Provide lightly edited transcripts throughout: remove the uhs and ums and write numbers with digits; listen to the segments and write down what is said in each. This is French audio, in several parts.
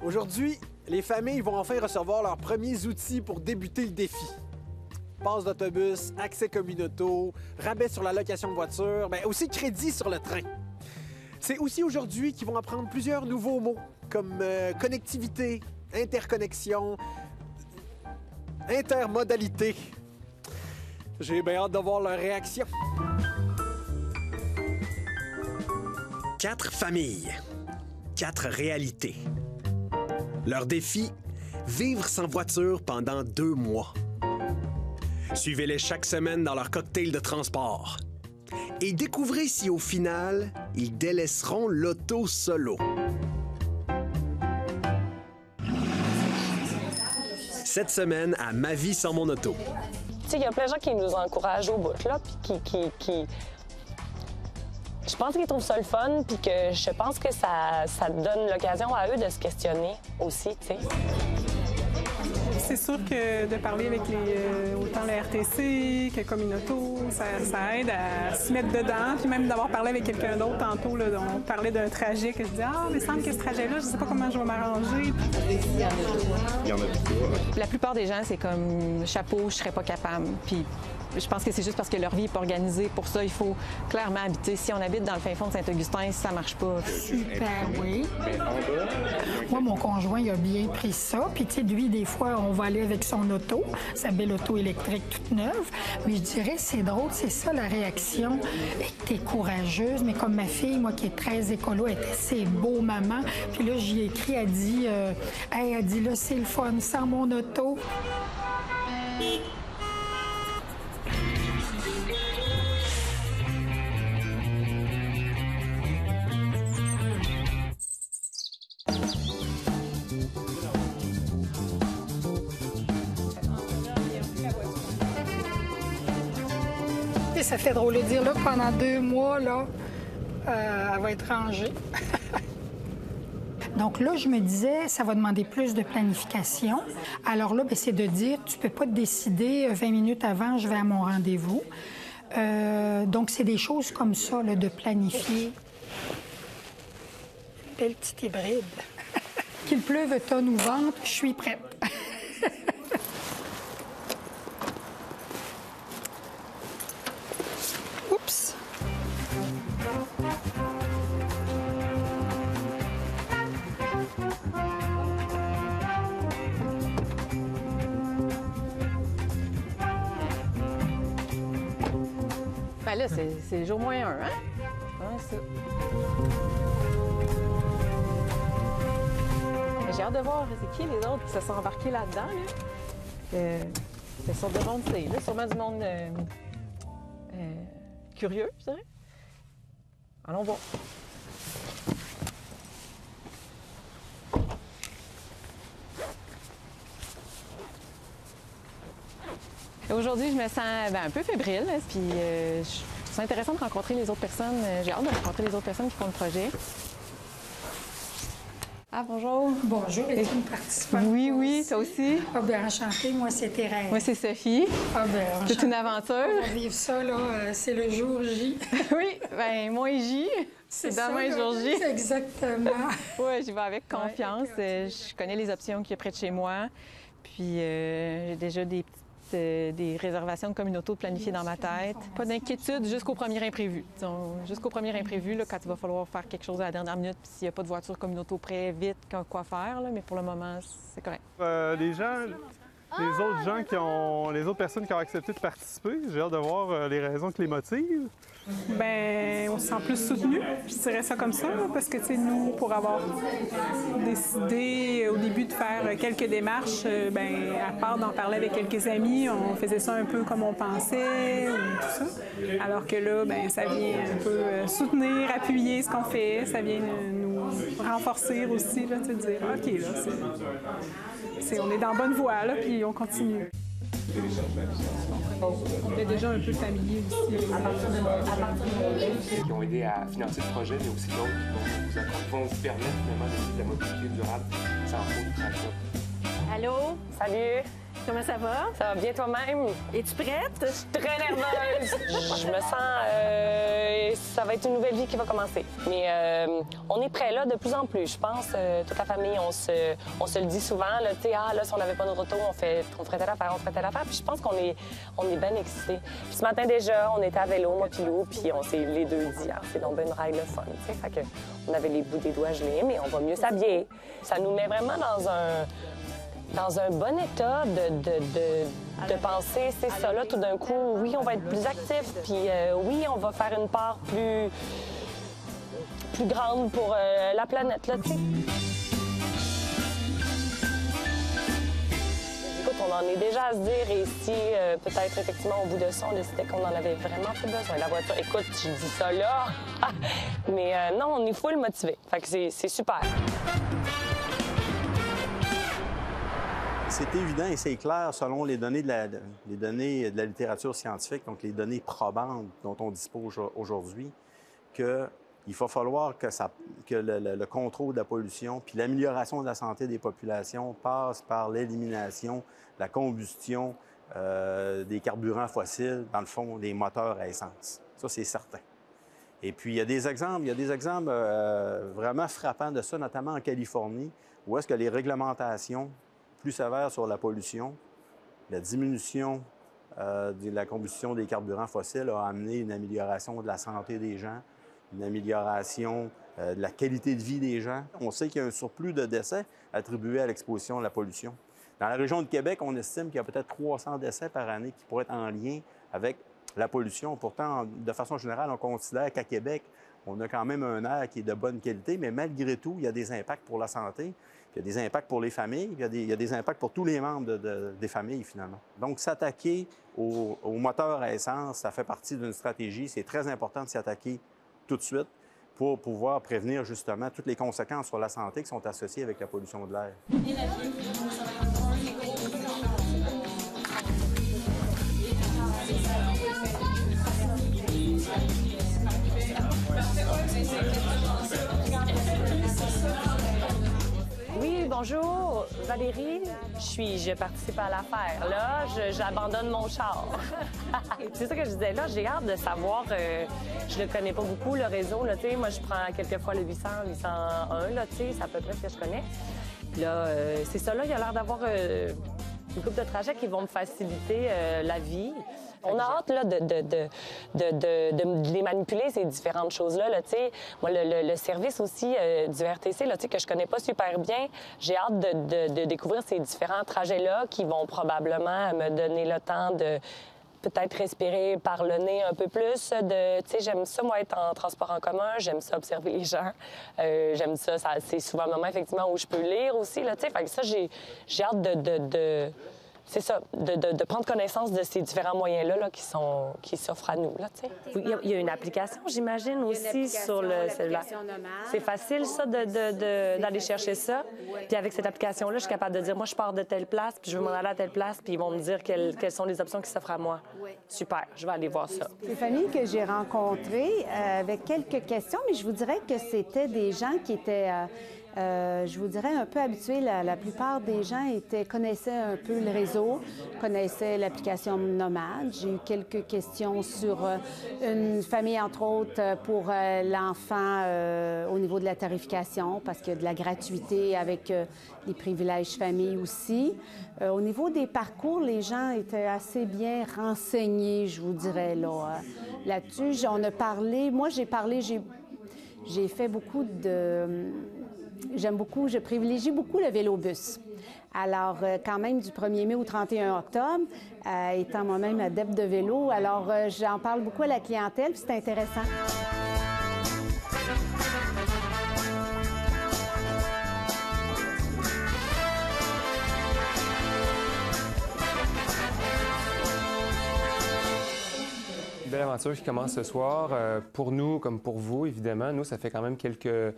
Aujourd'hui, les familles vont enfin recevoir leurs premiers outils pour débuter le défi. Passe d'autobus, accès communautaux, rabais sur la location de voiture, mais aussi crédit sur le train. C'est aussi aujourd'hui qu'ils vont apprendre plusieurs nouveaux mots comme connectivité, interconnexion, intermodalité. J'ai bien hâte de voir leur réaction. 4 familles, 4 réalités. Leur défi, vivre sans voiture pendant 2 mois. Suivez-les chaque semaine dans leur cocktail de transport. Et découvrez si au final, ils délaisseront l'auto solo. Cette semaine, à Ma vie sans mon auto. Tu sais, il y a plein de gens qui nous encouragent au bout, là, puis qui... Je pense qu'ils trouvent ça le fun, puis que je pense que ça donne l'occasion à eux de se questionner aussi, tu sais. C'est sûr que de parler avec autant le RTC que Communauto, ça aide à se mettre dedans. Puis même d'avoir parlé avec quelqu'un d'autre tantôt, là, on parlait d'un trajet que je dis « Ah, mais il semble que ce trajet-là, je sais pas comment je vais m'arranger. » Il y en a beaucoup. La plupart des gens, c'est comme « Chapeau, je serais pas capable. » Puis je pense que c'est juste parce que leur vie n'est pas organisée. Pour ça, il faut clairement habiter. Si on habite dans le fin fond de Saint-Augustin, ça marche pas. Super, oui. Moi, mon conjoint, il a bien pris ça. Puis, tu sais, lui, des fois, on va aller avec son auto, sa belle auto électrique toute neuve. Mais je dirais, c'est drôle, c'est ça la réaction. T'es courageuse, mais comme ma fille, moi, qui est très écolo, elle était c'est beau, maman. Puis là, j'y ai écrit, elle dit, hey, elle dit, là, c'est le fun, sans mon auto. Et ça fait drôle de dire, là, pendant 2 mois, là, elle va être rangée. Donc là, je me disais, ça va demander plus de planification. Alors là, c'est de dire, tu peux pas te décider 20 minutes avant, je vais à mon rendez-vous. Donc, c'est des choses comme ça, là, de planifier. Une belle petite hybride. Qu'il pleuve, tonne ou vente, je suis prête. Oups! Ben là, c'est jour moins 1, hein? Ah, ça. J'ai hâte de voir c'est qui les autres qui se sont embarqués là-dedans. Là. Quelle sorte de monde c'est? Là, sûrement du monde curieux, je dirais. Allons voir. Aujourd'hui, je me sens un peu fébrile, puis je trouve ça intéressant de rencontrer les autres personnes. J'ai hâte de rencontrer les autres personnes qui font le projet. Ah, bonjour. Bonjour, es-tu une participante? Oui, oui, toi aussi. Ah, bien, enchantée. Moi, c'est Thérèse. Moi, c'est Sophie. Ah, bien, c'est une aventure. On va vivre ça, là, c'est le jour J. Oui, bien, moi et J. C'est demain, jour J. Exactement. Oui, j'y vais avec confiance. Ouais, je connais les options qu'il y a près de chez moi. Puis, j'ai déjà des réservations de communauté planifiées dans ma tête. Pas d'inquiétude jusqu'au premier imprévu. Jusqu'au premier imprévu, là, quand il va falloir faire quelque chose à la dernière minute, puis s'il n'y a pas de voiture communauté près, vite, quoi faire. Là, mais pour le moment, c'est correct. Les autres personnes qui ont accepté de participer, j'ai hâte de voir les raisons qui les motivent. Bien, on se sent plus soutenu, je dirais ça comme ça, parce que, tu sais, nous, pour avoir décidé au début de faire quelques démarches, bien, à part d'en parler avec quelques amis, on faisait ça un peu comme on pensait, ou tout ça. Alors que là, bien, ça vient un peu soutenir, appuyer ce qu'on fait, ça vient nous renforcer aussi, là, tu sais, dire, OK, là, on est dans la bonne voie, là, puis on continue. On est déjà un peu familier aussi. Qui ont aidé à financer le projet, mais aussi d'autres qui vont vous permettre finalement de vivre la mobilité durable sans trop de trajet. Allô? Salut! Comment ça va? Ça va bien toi-même? Es-tu prête? Je suis très nerveuse. Je me sens... ça va être une nouvelle vie qui va commencer. Mais on est prêts là de plus en plus. Je pense, toute la famille, on se le dit souvent. Là, tu sais, là, si on n'avait pas notre auto, on ferait telle affaire, on ferait telle affaire. Puis je pense qu'on est bien excités. Puis ce matin déjà, on était à vélo, moi puis Lou, puis on s'est les deux dit, c'est donc ben une ride le fun. Tu sais, fait que on avait les bouts des doigts gelés, mais on va mieux s'habiller. Ça nous met vraiment dans un bon état de penser, c'est ça, là, tout d'un coup, oui, on va être plus actifs, puis oui, on va faire une part plus grande pour la planète, là, tu sais. Écoute, on en est déjà à se dire, et si peut-être, effectivement, au bout de ça, on décidait qu'on en avait vraiment plus besoin. La voiture, écoute, je dis ça là, mais non, on est full motivés. Fait que c'est super. C'est évident et c'est clair, selon les données de la littérature scientifique, donc les données probantes dont on dispose aujourd'hui, qu'il va falloir que le contrôle de la pollution puis l'amélioration de la santé des populations passe par l'élimination, la combustion des carburants fossiles, dans le fond, des moteurs à essence. Ça, c'est certain. Et puis, il y a des exemples vraiment frappants de ça, notamment en Californie, où est-ce que les réglementations plus sévère sur la pollution, la diminution de la combustion des carburants fossiles a amené une amélioration de la santé des gens, une amélioration de la qualité de vie des gens. On sait qu'il y a un surplus de décès attribué à l'exposition à la pollution. Dans la région de Québec, on estime qu'il y a peut-être 300 décès par année qui pourraient être en lien avec la pollution. Pourtant, de façon générale, on considère qu'à Québec, on a quand même un air qui est de bonne qualité, mais malgré tout, il y a des impacts pour la santé. Il y a des impacts pour les familles, il y a des impacts pour tous les membres des familles, finalement. Donc, s'attaquer aux moteurs à essence, ça fait partie d'une stratégie. C'est très important de s'y attaquer tout de suite pour pouvoir prévenir, justement, toutes les conséquences sur la santé qui sont associées avec la pollution de l'air. Oui, bonjour, Valérie. Je participe à l'affaire. Là, j'abandonne mon char. C'est ça que je disais. Là, j'ai hâte de savoir. Je le connais pas beaucoup, le réseau. Là, moi, je prends quelquefois le 800, 801. Là, c'est à peu près ce que je connais. Puis là, c'est ça. Là, il y a l'air d'avoir une couple de trajets qui vont me faciliter la vie. On a hâte là, de les manipuler, ces différentes choses-là. Là, moi, le service aussi du RTC, là, que je connais pas super bien, j'ai hâte de découvrir ces différents trajets-là qui vont probablement me donner le temps de peut-être respirer par le nez un peu plus. J'aime ça, moi, être en transport en commun. J'aime ça, observer les gens. J'aime ça. C'est souvent un moment, effectivement, où je peux lire aussi. Là, fait que ça, j'ai hâte c'est ça, de prendre connaissance de ces différents moyens-là là, qui s'offrent à nous. Là, il y a une application, j'imagine, aussi sur le cellulaire. C'est facile, ça, d'aller chercher ça. Ouais. Puis avec cette application-là, je suis capable de dire, moi, je pars de telle place, puis je veux m'en aller à telle place, puis ils vont me dire quelles sont les options qui s'offrent à moi. Ouais. Super, je vais aller voir ça. Des familles que j'ai rencontrées avec quelques questions, mais je vous dirais que c'était des gens qui étaient... je vous dirais un peu habitués. La plupart des gens connaissaient un peu le réseau, connaissaient l'application Nomade. J'ai eu quelques questions sur une famille, entre autres, pour l'enfant au niveau de la tarification, parce qu'il y a de la gratuité avec les privilèges famille aussi. Au niveau des parcours, les gens étaient assez bien renseignés, je vous dirais, là-dessus. On a parlé... Moi, j'ai fait beaucoup de... je privilégie beaucoup le vélo-bus. Alors, quand même, du 1er mai au 31 octobre, étant moi-même adepte de vélo, alors j'en parle beaucoup à la clientèle, puis c'est intéressant. Une belle aventure qui commence ce soir. Pour nous, comme pour vous, évidemment, nous, ça fait quand même quelques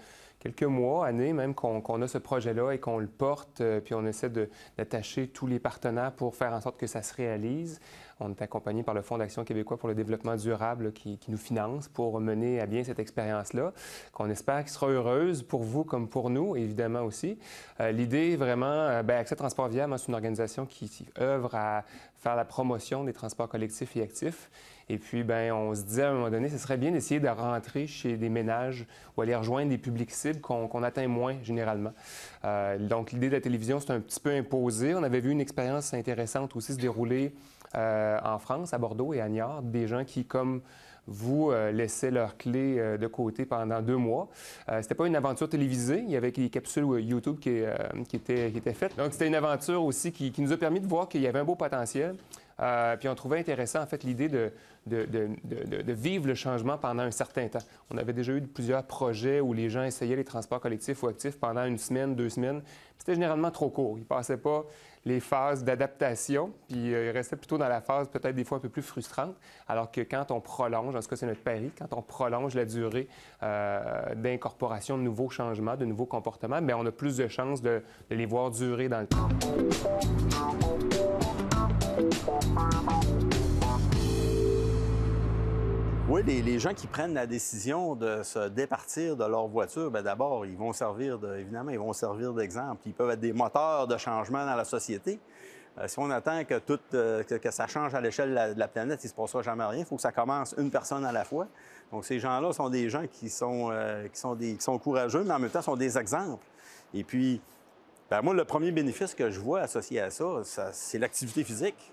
mois, années même, qu'on a ce projet-là et qu'on le porte, puis on essaie d'attacher tous les partenaires pour faire en sorte que ça se réalise. On est accompagné par le Fonds d'action québécois pour le développement durable qui nous finance pour mener à bien cette expérience-là, qu'on espère qu'il sera heureuse pour vous comme pour nous, évidemment aussi. L'idée, vraiment, Accès Transport Viable, c'est une organisation qui œuvre à faire la promotion des transports collectifs et actifs. Et puis, on se disait à un moment donné, ce serait bien d'essayer de rentrer chez des ménages ou aller rejoindre des publics cibles qu'on atteint moins généralement. Donc, l'idée de la télévision, c'est un petit peu imposé. On avait vu une expérience intéressante aussi se dérouler en France, à Bordeaux et à Niort, des gens qui, comme vous, laissaient leurs clés de côté pendant 2 mois. C'était pas une aventure télévisée, il y avait des capsules YouTube qui étaient faites. Donc, c'était une aventure aussi qui nous a permis de voir qu'il y avait un beau potentiel. Puis on trouvait intéressant, en fait, l'idée de vivre le changement pendant un certain temps. On avait déjà eu plusieurs projets où les gens essayaient les transports collectifs ou actifs pendant 1 semaine, 2 semaines. C'était généralement trop court. Ils ne passaient pas les phases d'adaptation, puis ils restaient plutôt dans la phase peut-être des fois un peu plus frustrante, alors que quand on prolonge, en ce cas c'est notre pari, quand on prolonge la durée d'incorporation de nouveaux changements, de nouveaux comportements, bien, on a plus de chances de les voir durer dans le temps. Oui, les gens qui prennent la décision de se départir de leur voiture, bien d'abord, ils vont servir évidemment, ils vont servir d'exemple. Ils peuvent être des moteurs de changement dans la société. Si on attend que ça change à l'échelle de la planète, il ne se passera jamais rien. Il faut que ça commence une personne à la fois. Donc, ces gens-là sont des gens qui sont courageux, mais en même temps, sont des exemples. Et puis, moi, le premier bénéfice que je vois associé à ça, c'est l'activité physique,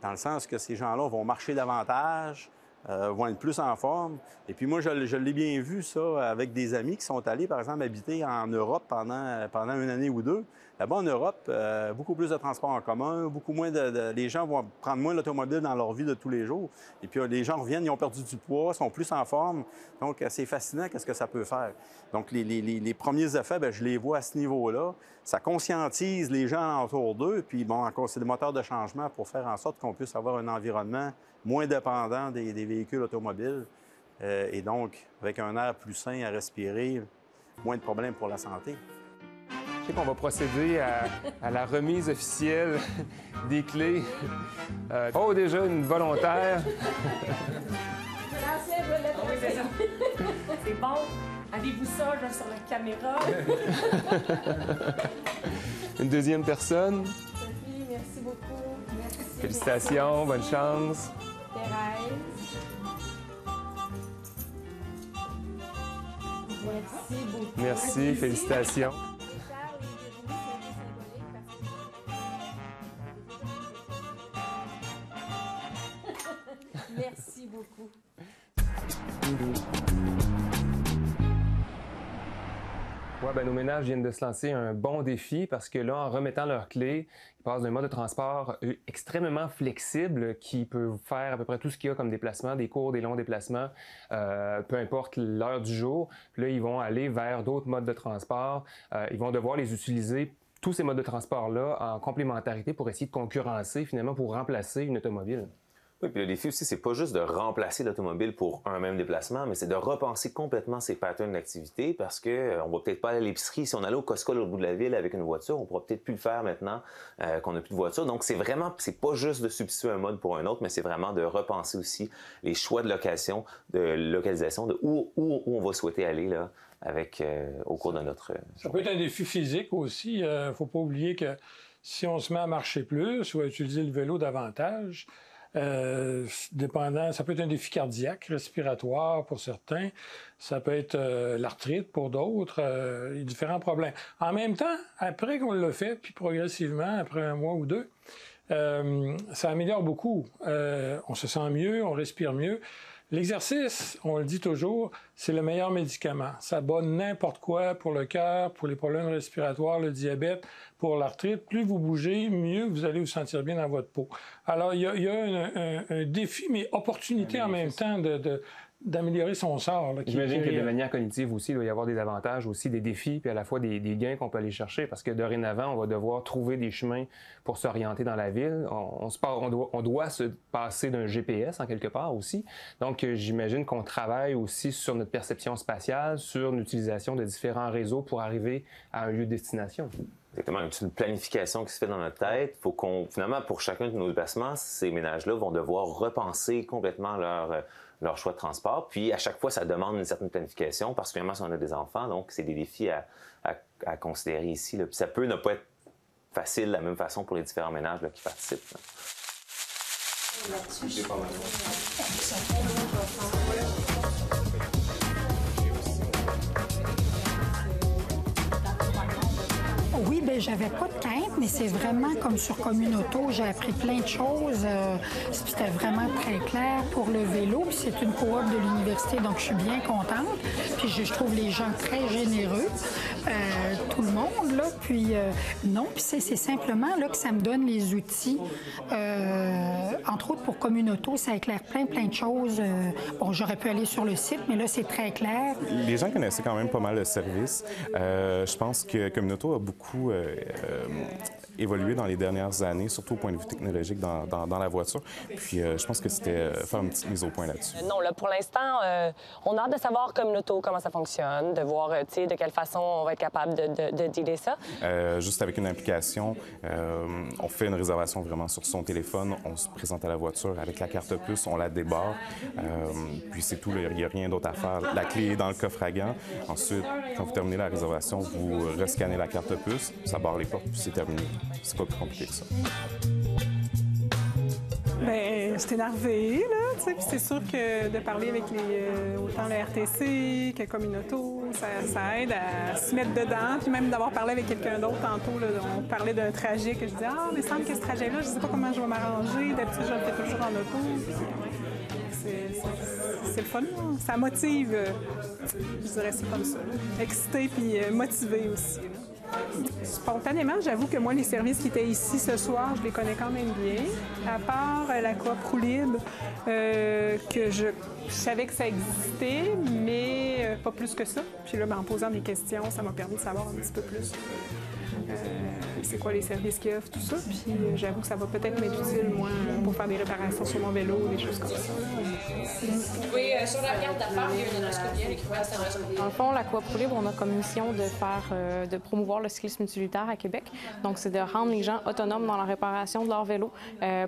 dans le sens que ces gens-là vont marcher davantage, vont être plus en forme. Et puis moi, je l'ai bien vu, ça, avec des amis qui sont allés, par exemple, habiter en Europe pendant 1 année ou 2. Là-bas, en Europe, beaucoup plus de transports en commun, beaucoup moins les gens vont prendre moins l'automobile dans leur vie de tous les jours. Et puis les gens reviennent, ils ont perdu du poids, sont plus en forme. Donc, c'est fascinant qu'est-ce que ça peut faire. Donc, les premiers effets, je les vois à ce niveau-là. Ça conscientise les gens autour d'eux. Puis, bon, c'est des moteurs de changement pour faire en sorte qu'on puisse avoir un environnement moins dépendant des véhicules automobiles. Et donc, avec un air plus sain à respirer, moins de problèmes pour la santé. Je sais qu'on va procéder à la remise officielle des clés. Oh, déjà une volontaire. C'est bon. Avez-vous ça là, sur la caméra? Une deuxième personne. Sophie, merci beaucoup. Merci. Félicitations, bonne chance. Thérèse. Merci beaucoup. Merci, félicitations. Merci beaucoup. Ouais, nos ménages viennent de se lancer un bon défi parce que là, en remettant leurs clés, ils passent d'un mode de transport extrêmement flexible qui peut faire à peu près tout ce qu'il y a comme déplacement, des courts, des longs déplacements, peu importe l'heure du jour. Puis là, ils vont aller vers d'autres modes de transport. Ils vont devoir les utiliser, tous ces modes de transport-là, en complémentarité pour essayer de concurrencer, finalement, pour remplacer une automobile. Oui, puis le défi aussi, c'est pas juste de remplacer l'automobile pour un même déplacement, mais c'est de repenser complètement ses patterns d'activité parce que on va peut-être pas aller à l'épicerie. Si on allait au Costco à l'autre bout de la ville avec une voiture, on pourra peut-être plus le faire maintenant qu'on n'a plus de voiture. Donc, c'est pas juste de substituer un mode pour un autre, mais c'est vraiment de repenser aussi les choix de localisation, de où on va souhaiter aller là, au cours de notre... Ça peut être un défi physique aussi. Faut pas oublier que si on se met à marcher plus ou à utiliser le vélo davantage, dépendant, ça peut être un défi cardiaque, respiratoire pour certains, ça peut être l'arthrite pour d'autres, il y a différents problèmes. En même temps, après qu'on l'a fait, puis progressivement, après 1 mois ou 2, ça améliore beaucoup. On se sent mieux, on respire mieux. L'exercice, on le dit toujours, c'est le meilleur médicament. Ça bat n'importe quoi pour le cœur, pour les problèmes respiratoires, le diabète, pour l'arthrite. Plus vous bougez, mieux vous allez vous sentir bien dans votre peau. Alors, il y a un défi, mais opportunité en même temps d'améliorer son sort. J'imagine que de manière cognitive aussi, il doit y avoir des avantages aussi, des défis, puis à la fois des gains qu'on peut aller chercher, parce que dorénavant, on va devoir trouver des chemins pour s'orienter dans la ville. On doit se passer d'un GPS en quelque part aussi. Donc, j'imagine qu'on travaille aussi sur notre perception spatiale, sur l'utilisation de différents réseaux pour arriver à un lieu de destination. Exactement. C'est une planification qui se fait dans notre tête. Faut qu'on, finalement, pour chacun de nos déplacements, ces ménages-là vont devoir repenser complètement leur choix de transport. Puis, à chaque fois, ça demande une certaine planification, particulièrement si on a des enfants. Donc, c'est des défis à considérer ici, là. Puis, ça peut ne pas être facile de la même façon pour les différents ménages là, qui participent. Là. Oui, bien, j'avais pas de crainte, mais c'est vraiment comme sur Communauto, j'ai appris plein de choses. C'était vraiment très clair pour le vélo. Puis c'est une coop de l'université, donc je suis bien contente. Puis je trouve les gens très généreux, tout le monde, là. Puis non, puis c'est simplement là que ça me donne les outils. Entre autres, pour Communauto, ça éclaire plein de choses. Bon, j'aurais pu aller sur le site, mais là, c'est très clair. Les gens connaissaient quand même pas mal le service. Je pense que Communauto a beaucoup évolué dans les dernières années, surtout au point de vue technologique dans la voiture. Puis je pense que c'était faire une petite mise au point là-dessus. Non, là, pour l'instant, on a hâte de savoir comme l'auto, comment ça fonctionne, de voir, tu sais, de quelle façon on va être capable de dealer ça. Juste avec une application, on fait une réservation vraiment sur son téléphone, on se présente à la voiture avec la carte puce, on la débarre, puis c'est tout, il n'y a rien d'autre à faire. La clé est dans le coffre à gants. Ensuite, quand vous terminez la réservation, vous rescannez la carte puce, ça barre les portes, puis c'est terminé. C'est pas plus compliqué que ça. Bien, je suis énervée, là, tu sais, puis c'est sûr que de parler avec autant le RTC que Communauto, ça aide à se mettre dedans, puis même d'avoir parlé avec quelqu'un d'autre tantôt, là, on parlait d'un trajet que je disais « Ah, mais il semble que ce trajet-là, je sais pas comment je vais m'arranger, d'habitude, je le fais toujours en auto. » C'est le fun, là. Ça motive, je dirais ça comme ça, là. Excité puis motivé aussi, là. Spontanément, j'avoue que moi, les services qui étaient ici ce soir, je les connais quand même bien. À part la coop Roue Libre, que je savais que ça existait, mais pas plus que ça. Puis là, en posant des questions, ça m'a permis de savoir un petit peu plus c'est quoi les services qu'ils offrent, tout ça. Puis j'avoue que ça va peut-être m'être utile, moi, pour faire des réparations sur mon vélo, des choses comme ça. Oui, sur la carte d'affaires, il y a une endoscopie qui pourrait servir. Dans le fond, la coop Roue Libre, on a comme mission de promouvoir le cyclisme utilitaire à Québec. Donc, c'est de rendre les gens autonomes dans la réparation de leur vélo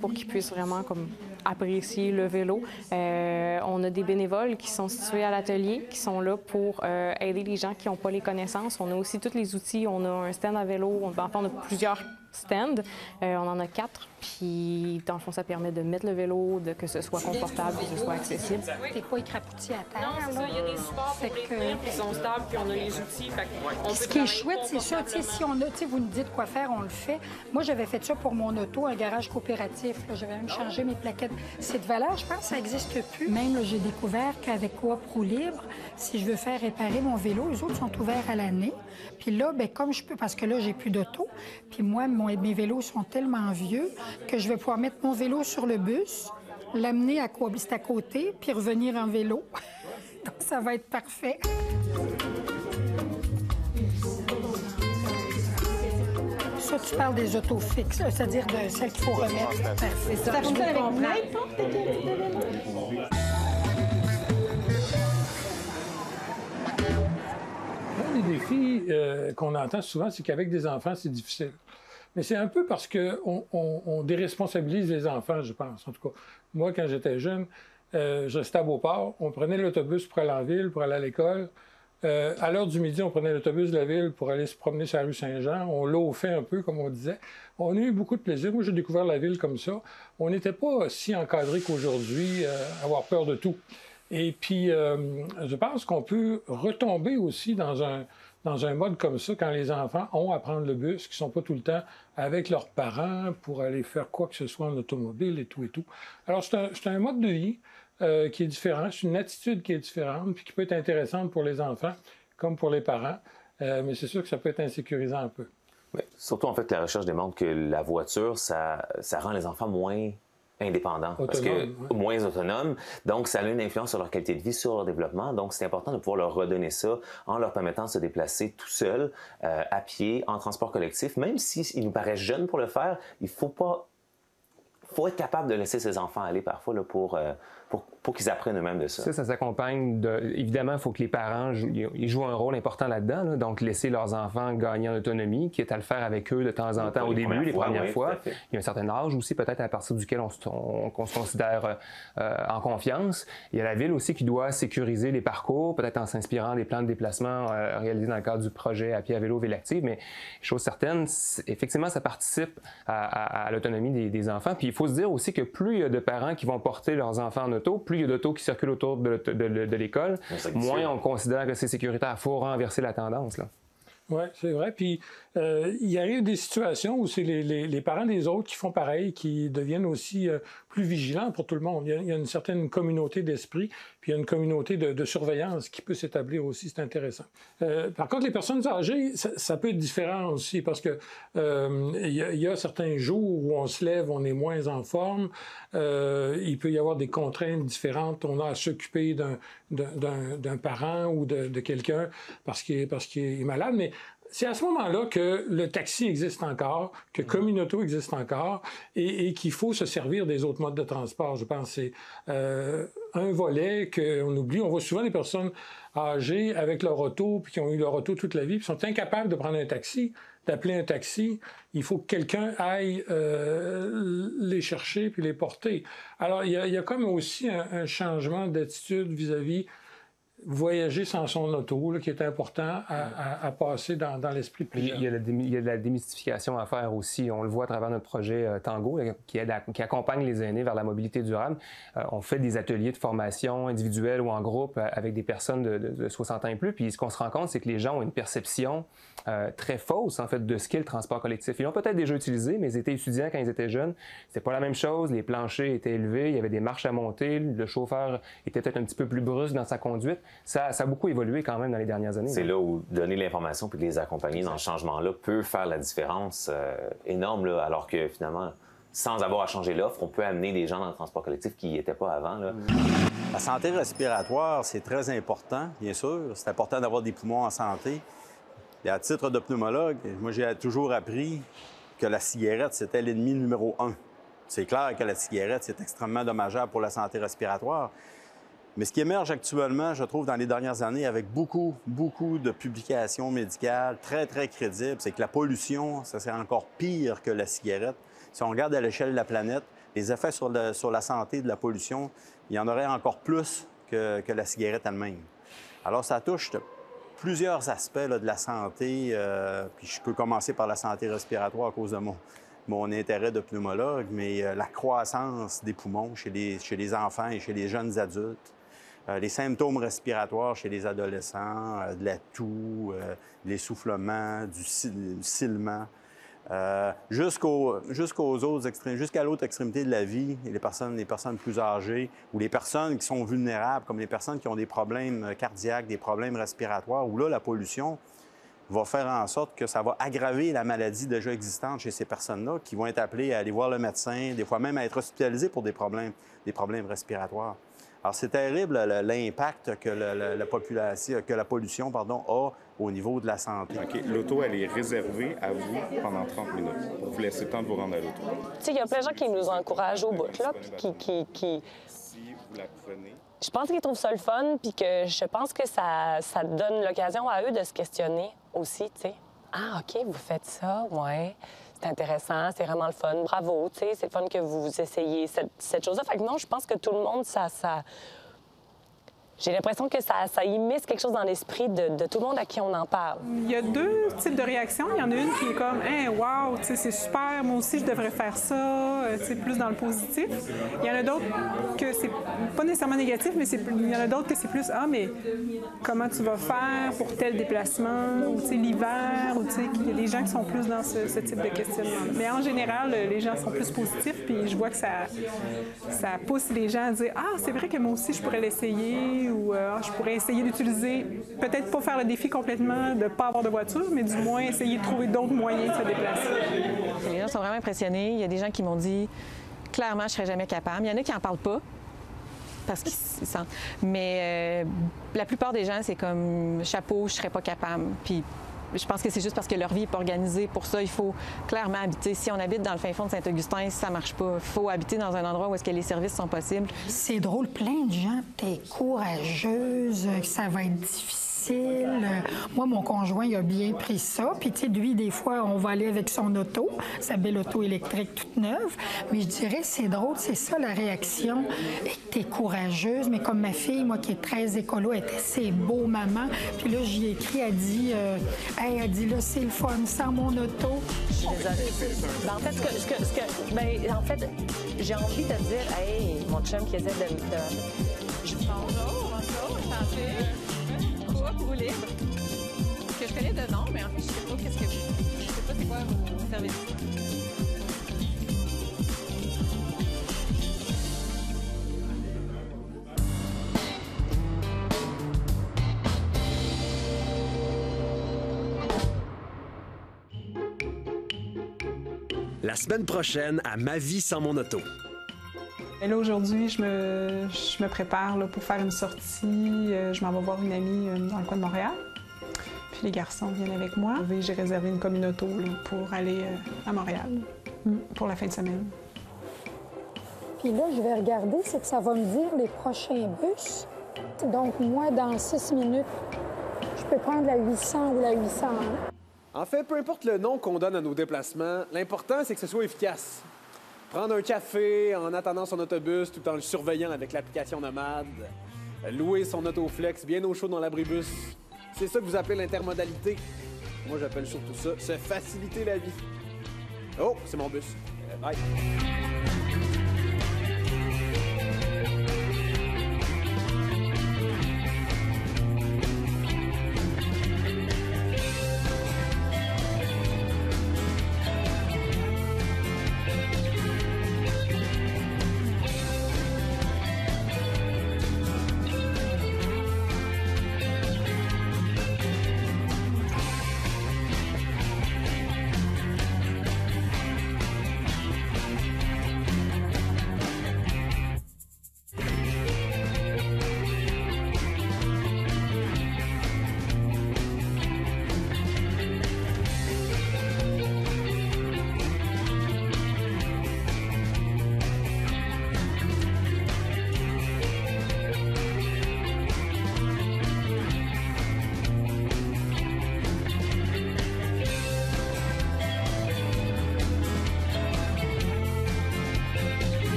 pour qu'ils puissent vraiment comme apprécier le vélo. On a des bénévoles qui sont situés à l'atelier, qui sont là pour aider les gens qui n'ont pas les connaissances. On a aussi tous les outils. On a un stand à vélo. Enfin, on a plusieurs stands. On en a 4. Puis, dans le fond, ça permet de mettre le vélo, que ce soit confortable, que ce soit accessible. T'es pas écrapouti à terre, non, c'est ça. Il y a des supports pour les tenir, puis ils sont stables, puis on a les outils. Ce qui est chouette, c'est ça. Si on a, vous nous dites quoi faire, on le fait. Moi, j'avais fait ça pour mon auto, un garage coopératif. J'avais même changé mes plaquettes. Cette valeur, je pense que ça n'existe plus. Même, j'ai découvert qu'avec Coop Roue Libre, si je veux faire réparer mon vélo, les autres sont ouverts à l'année. Puis là, bien, comme je peux, parce que là, j'ai plus d'auto, puis moi, mes vélos sont tellement vieux que je vais pouvoir mettre mon vélo sur le bus, l'amener à Coop, à côté, puis revenir en vélo. Donc, ça va être parfait. Ça, tu parles des autos fixes, c'est-à-dire de celles qu'il faut remettre. Parfait. Ça fonctionne avec n'importe quel type de vélo. Un des défis qu'on entend souvent, c'est qu'avec des enfants, c'est difficile. Mais c'est un peu parce qu'on déresponsabilise les enfants, je pense. En tout cas, moi, quand j'étais jeune, je restais à Beauport. On prenait l'autobus pour aller en ville, pour aller à l'école. À l'heure du midi, on prenait l'autobus de la ville pour aller se promener sur la rue Saint-Jean. On loafait un peu, comme on disait. On a eu beaucoup de plaisir. Moi, j'ai découvert la ville comme ça. On n'était pas si encadré qu'aujourd'hui, avoir peur de tout. Et puis, je pense qu'on peut retomber aussi dans un mode comme ça quand les enfants ont à prendre le bus, qui ne sont pas tout le temps avec leurs parents pour aller faire quoi que ce soit en automobile et tout et tout. Alors, c'est un mode de vie qui est différent, c'est une attitude qui est différente puis qui peut être intéressante pour les enfants comme pour les parents, mais c'est sûr que ça peut être insécurisant un peu. Mais surtout, en fait, la recherche démontre que la voiture, ça rend les enfants moins indépendants, parce que moins autonomes. Donc, ça a une influence sur leur qualité de vie, sur leur développement. Donc, c'est important de pouvoir leur redonner ça en leur permettant de se déplacer tout seul, à pied, en transport collectif. Même s'ils nous paraissent jeunes pour le faire, il faut être capable de laisser ses enfants aller parfois là, pour qu'ils apprennent eux-mêmes de ça. Ça s'accompagne de... Évidemment, il faut que les parents ils jouent un rôle important là-dedans, là, donc laisser leurs enfants gagner en autonomie, qui est à le faire avec eux de temps en temps au début, les premières fois. Il y a un certain âge aussi, peut-être à partir duquel on se considère en confiance. Il y a la Ville aussi qui doit sécuriser les parcours, peut-être en s'inspirant des plans de déplacement réalisés dans le cadre du projet À pied, à vélo, Ville active, mais chose certaine, effectivement, ça participe à l'autonomie des enfants. Puis il faut se dire aussi que plus il y a de parents qui vont porter leurs enfants en auto, plus il y a d'autos qui circulent autour de l'école, moins on considère que c'est sécuritaire. Il faut renverser la tendance, là. Oui, c'est vrai. Puis, il arrive des situations où c'est les parents des autres qui font pareil, qui deviennent aussi plus vigilants pour tout le monde. Il y a une certaine communauté d'esprit, puis il y a une communauté de surveillance qui peut s'établir aussi. C'est intéressant. Par contre, les personnes âgées, ça peut être différent aussi, parce que il y a certains jours où on se lève, on est moins en forme. Il peut y avoir des contraintes différentes. On a à s'occuper d'un parent ou de quelqu'un parce qu'il est malade, mais c'est à ce moment-là que le taxi existe encore, que Communauto existe encore et qu'il faut se servir des autres modes de transport. Je pense que c'est un volet qu'on oublie. On voit souvent des personnes âgées avec leur auto puis qui ont eu leur auto toute la vie puis sont incapables de prendre un taxi, d'appeler un taxi. Il faut que quelqu'un aille les chercher puis les porter. Alors, il y a comme aussi un changement d'attitude vis-à-vis voyager sans son auto, là, qui est important à passer dans l'esprit de plusieurs. Il y a de la démystification à faire aussi. On le voit à travers notre projet Tango, qui accompagne les aînés vers la mobilité durable. On fait des ateliers de formation individuelle ou en groupe avec des personnes de 60 ans et plus. Puis ce qu'on se rend compte, c'est que les gens ont une perception très fausse, en fait, de ce qu'est le transport collectif. Ils l'ont peut-être déjà utilisé, mais ils étaient étudiants quand ils étaient jeunes. C'était pas la même chose. Les planchers étaient élevés, il y avait des marches à monter, le chauffeur était peut-être un petit peu plus brusque dans sa conduite. Ça a beaucoup évolué quand même dans les dernières années. C'est là où donner l'information puis les accompagner dans ce changement-là peut faire la différence énorme, là, alors que finalement, sans avoir à changer l'offre, on peut amener des gens dans le transport collectif qui n'y étaient pas avant, là. La santé respiratoire, c'est très important, bien sûr. C'est important d'avoir des poumons en santé. Et à titre de pneumologue, moi, j'ai toujours appris que la cigarette, c'était l'ennemi numéro 1. C'est clair que la cigarette, c'est extrêmement dommageable pour la santé respiratoire. Mais ce qui émerge actuellement, je trouve, dans les dernières années, avec beaucoup de publications médicales très, très crédibles, c'est que la pollution, ça c'est encore pire que la cigarette. Si on regarde à l'échelle de la planète, les effets sur la santé de la pollution, il y en aurait encore plus que la cigarette elle-même. Alors, ça touche plusieurs aspects là, de la santé, puis je peux commencer par la santé respiratoire à cause de mon intérêt de pneumologue, mais la croissance des poumons chez les enfants et chez les jeunes adultes, les symptômes respiratoires chez les adolescents, de la toux, de l'essoufflement, du silement, jusqu'aux autres extrémités, jusqu'à l'autre extrémité de la vie, et les personnes plus âgées ou les personnes qui sont vulnérables, comme les personnes qui ont des problèmes cardiaques, des problèmes respiratoires, où là, la pollution va faire en sorte que ça va aggraver la maladie déjà existante chez ces personnes-là, qui vont être appelées à aller voir le médecin, des fois même à être hospitalisées pour des problèmes respiratoires. Alors, c'est terrible l'impact que la pollution a au niveau de la santé. OK. L'auto, elle est réservée à vous pendant 30 minutes. Vous laissez le temps de vous rendre à l'auto. Tu sais, il y a plein de gens qui nous encouragent au bout, là, puis qui... Si vous la prenez... Je pense qu'ils trouvent ça le fun, puis que je pense que ça donne l'occasion à eux de se questionner aussi, tu sais. Ah, OK, vous faites ça, ouais. C'est intéressant, c'est vraiment le fun. Bravo, tu sais, c'est le fun que vous essayiez cette chose-là. Fait que non, je pense que tout le monde, j'ai l'impression que ça immisce quelque chose dans l'esprit de tout le monde à qui on en parle. Il y a deux types de réactions. Il y en a une qui est comme « Hey, wow, tu sais, c'est super, moi aussi, je devrais faire ça », tu sais, plus dans le positif. Il y en a d'autres que c'est pas nécessairement négatif, mais il y en a d'autres que c'est plus « Ah, mais comment tu vas faire pour tel déplacement, ou tu sais, l'hiver, ou tu sais, il y a des gens qui sont plus dans ce type de questionnement. Mais en général, les gens sont plus positifs, puis je vois que ça pousse les gens à dire « Ah, c'est vrai que moi aussi, je pourrais l'essayer », ou je pourrais essayer d'utiliser, peut-être pas faire le défi complètement de ne pas avoir de voiture, mais du moins essayer de trouver d'autres moyens de se déplacer. Les gens sont vraiment impressionnés. Il y a des gens qui m'ont dit clairement, je serais jamais capable. Il y en a qui n'en parlent pas parce qu'ils sentent. Mais la plupart des gens, c'est comme chapeau, je serais pas capable. Puis je pense que c'est juste parce que leur vie n'est pas organisée. Pour ça, il faut clairement habiter. Si on habite dans le fin fond de Saint-Augustin, ça ne marche pas. Il faut habiter dans un endroit où est-ce que les services sont possibles. C'est drôle, plein de gens, t'es courageuse, ça va être difficile. Moi, mon conjoint, il a bien pris ça. Puis, tu sais, lui, des fois, on va aller avec son auto, sa belle auto électrique toute neuve. Mais je dirais, c'est drôle, c'est ça la réaction. T'es courageuse, mais comme ma fille, moi, qui est très écolo, elle était c'est beau, maman. Puis là, j'y ai écrit, elle dit, elle dit, là, c'est le fun, sans mon auto. Je suis désolée. Ben, en fait, j'ai envie de dire, hey, mon chum qui essaie de... Bonjour, enchanté. Vous libre. Que je connais de nom, mais en fait, je sais pas je sais pas c'est quoi vos services. La semaine prochaine, à Ma vie sans mon auto. Et là, aujourd'hui, je me prépare là, pour faire une sortie. Je m'en vais voir une amie dans le coin de Montréal. Puis les garçons viennent avec moi. J'ai réservé une communauto là, pour aller à Montréal pour la fin de semaine. Puis là, je vais regarder, c'est que ça va me dire les prochains bus. Donc, moi, dans 6 minutes, je peux prendre la 800 ou la 801. En fait, peu importe le nom qu'on donne à nos déplacements, l'important, c'est que ce soit efficace. Prendre un café en attendant son autobus tout en le surveillant avec l'application Nomade. Louer son autoflex bien au chaud dans l'abribus. C'est ça que vous appelez l'intermodalité. Moi, j'appelle surtout ça se faciliter la vie. Oh, c'est mon bus. Bye.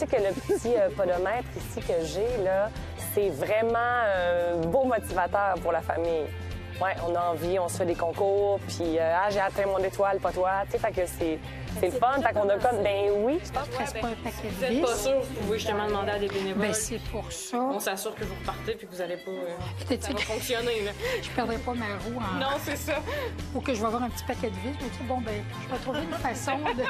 Que le petit podomètre ici que j'ai, là, c'est vraiment un beau motivateur pour la famille. Ouais, on a envie, on se fait des concours, puis j'ai atteint mon étoile, pas toi. Tu sais, fait que c'est le fun, fait qu'on a comme, ben oui. Je presse pas un paquet de Vous n'êtes pas sûr, vous pouvez justement demander à des bénévoles. Ben c'est pour ça. On s'assure que vous repartez puis que vous n'allez pas... ça va fonctionner, là. Je perdrai pas ma roue en... Non, c'est ça. Ou que je vais avoir un petit paquet de vis. Je me dis, bon, ben je vais trouver une façon de...